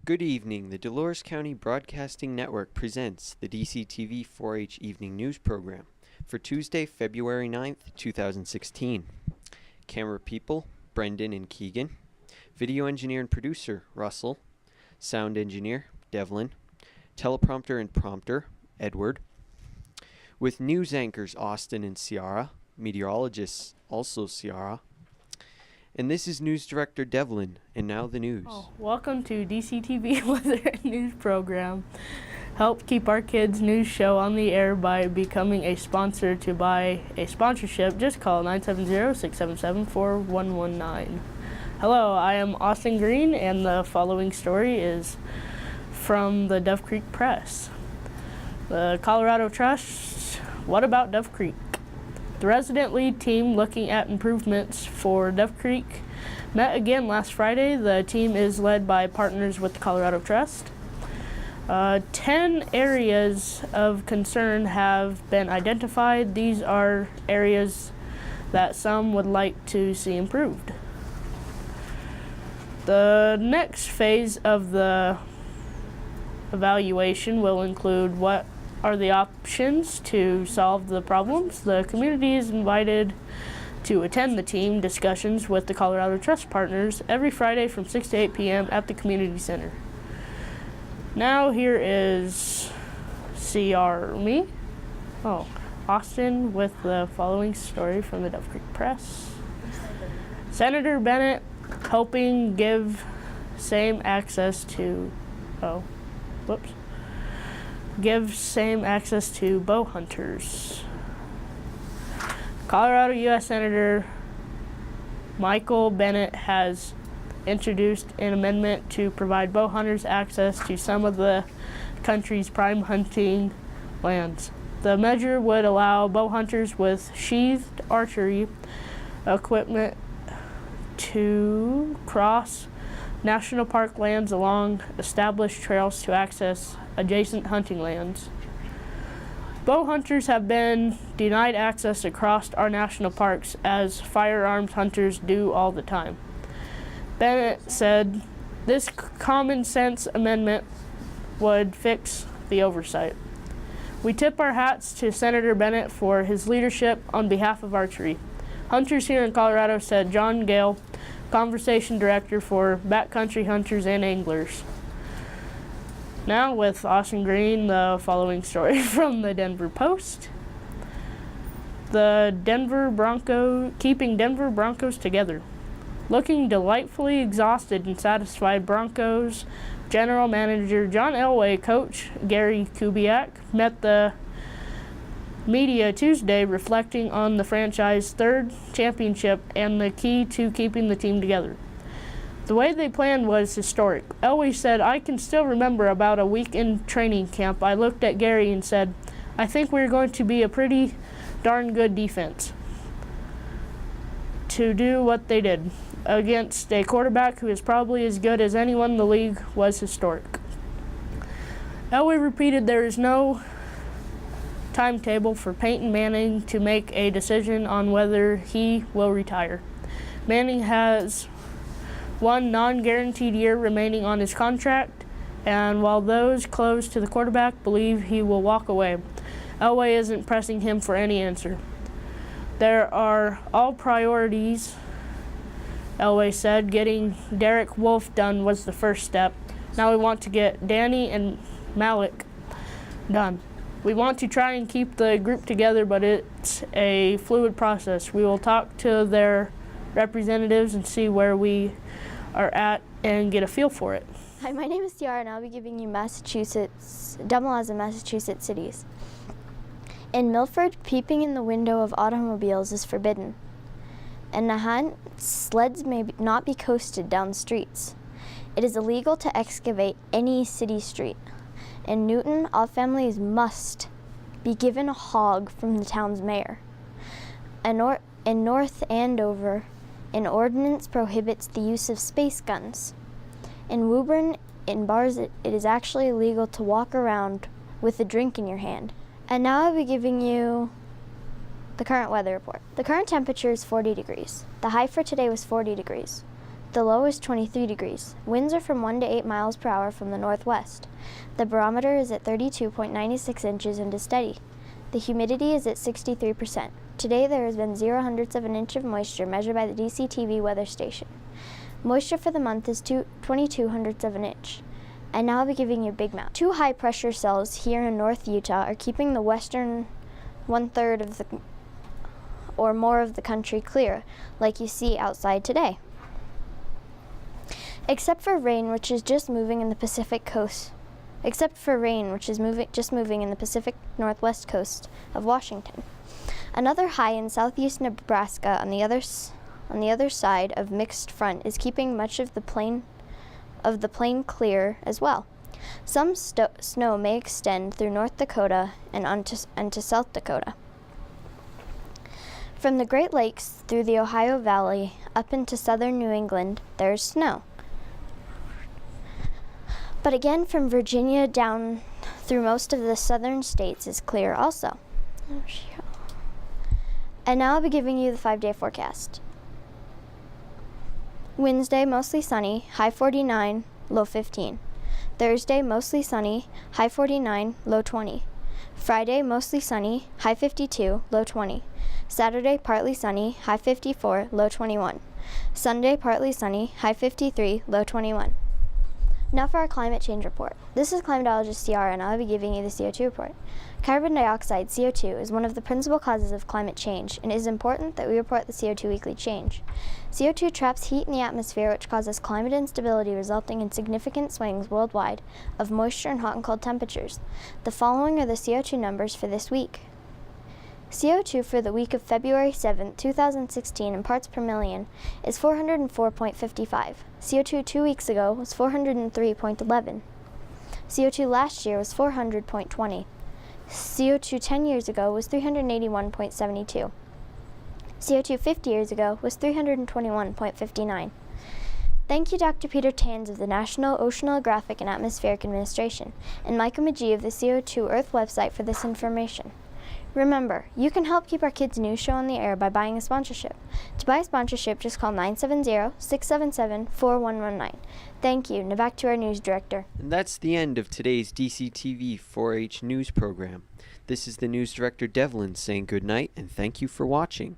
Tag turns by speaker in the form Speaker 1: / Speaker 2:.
Speaker 1: Good evening. The Dolores County Broadcasting Network presents the DCTV 4-H Evening News Program for Tuesday, February 9th, 2016. Camera people, Brendan and Keegan. Video engineer and producer, Russell. Sound engineer, Devlin. Teleprompter and prompter, Edward. With news anchors, Austin and Ciara. Meteorologists, also Ciara. And this is News Director Devlin, and now the news.
Speaker 2: Welcome to DCTV Weather and News Program. Help keep our kids' news show on the air by becoming a sponsor. To buy a sponsorship, just call 970-677-4119. Hello, I am Austin Green, and the following story is from the Dove Creek Press. The Colorado Trust, what about Dove Creek? The resident lead team looking at improvements for Dove Creek met again last Friday. The team is led by partners with the Colorado Trust. 10 areas of concern have been identified. These are areas that some would like to see improved. The next phase of the evaluation will include what are the options to solve the problems. The community is invited to attend the team discussions with the Colorado Trust partners every Friday from 6 to 8 p.m. at the community center. Now here is Austin with the following story from the Dove Creek Press. Senator Bennett hoping give same access to bow hunters. Colorado U.S. Senator Michael Bennett has introduced an amendment to provide bow hunters access to some of the country's prime hunting lands. The measure would allow bow hunters with sheathed archery equipment to cross national park lands along established trails to access adjacent hunting lands. Bow hunters have been denied access across our national parks as firearms hunters do all the time. Bennett said this common sense amendment would fix the oversight. We tip our hats to Senator Bennett for his leadership on behalf of archery. Hunters here in Colorado, said John Gale, Conversation Director for Backcountry Hunters and Anglers. Now with Austin Green, the following story from the Denver Post. The keeping Denver Broncos together. Looking delightfully exhausted and satisfied, Broncos General Manager John Elway, Coach Gary Kubiak met the media Tuesday reflecting on the franchise's third championship and the key to keeping the team together. The way they planned was historic. Elway said, I can still remember about a week in training camp. I looked at Gary and said, I think we're going to be a pretty darn good defense to do what they did against a quarterback who is probably as good as anyone in the league was historic. Elway repeated there is no timetable for Peyton Manning to make a decision on whether he will retire. Manning has one non-guaranteed year remaining on his contract, and while those close to the quarterback believe he will walk away, Elway isn't pressing him for any answer. There are all priorities, Elway said. Getting Derek Wolfe done was the first step. Now we want to get Danny and Malik done. We want to try and keep the group together, but it's a fluid process. We will talk to their representatives and see where we are at and get a feel for it.
Speaker 3: Hi, my name is Ciara, and I'll be giving you dumb laws in Massachusetts cities. In Milford, peeping in the window of automobiles is forbidden. In Nahant, sleds may not be coasted down streets. It is illegal to excavate any city street. In Newton, all families must be given a hog from the town's mayor. In North Andover, an ordinance prohibits the use of space guns. In Woburn, in bars, it is actually illegal to walk around with a drink in your hand. And now I'll be giving you the current weather report. The current temperature is 40 degrees. The high for today was 40 degrees. The low is 23 degrees. Winds are from 1 to 8 miles per hour from the northwest. The barometer is at 32.96 inches and is steady. The humidity is at 63%. Today there has been 0 of an inch of moisture measured by the DCTV weather station. Moisture for the month is 22 of an inch. And now I'll be giving you a big map. 2 high pressure cells here in North Utah are keeping the western 1/3 of the or more of the country clear, like you see outside today. Except for rain, which is just moving in the Pacific coast. Except for rain, which is just moving in the Pacific Northwest coast of Washington. Another high in southeast Nebraska on the other side of mixed front is keeping much of the plain clear as well. Some snow may extend through North Dakota and to South Dakota. From the Great Lakes through the Ohio Valley up into southern New England, there is snow. But again, from Virginia down through most of the southern states is clear also. And now I'll be giving you the 5-day forecast. Wednesday, mostly sunny, high 49, low 15. Thursday, mostly sunny, high 49, low 20. Friday, mostly sunny, high 52, low 20. Saturday, partly sunny, high 54, low 21. Sunday, partly sunny, high 53, low 21. Now for our climate change report. This is climatologist CR, and I'll be giving you the CO2 report. Carbon dioxide, CO2, is one of the principal causes of climate change, and it is important that we report the CO2 weekly change. CO2 traps heat in the atmosphere, which causes climate instability, resulting in significant swings worldwide of moisture and hot and cold temperatures. The following are the CO2 numbers for this week. CO2 for the week of February 7, 2016 in parts per million is 404.55. CO2 2 weeks ago was 403.11. CO2 last year was 400.20. CO2 10 years ago was 381.72. CO2 50 years ago was 321.59. Thank you, Dr. Peter Tanz of the National Oceanographic and Atmospheric Administration and Micah McGee of the CO2 Earth website for this information. Remember, you can help keep our kids' news show on the air by buying a sponsorship. To buy a sponsorship, just call 970-677-4119. Thank you. Now back to our news director.
Speaker 1: And that's the end of today's DCTV 4-H news program. This is the news director, Devlin, saying good night and thank you for watching.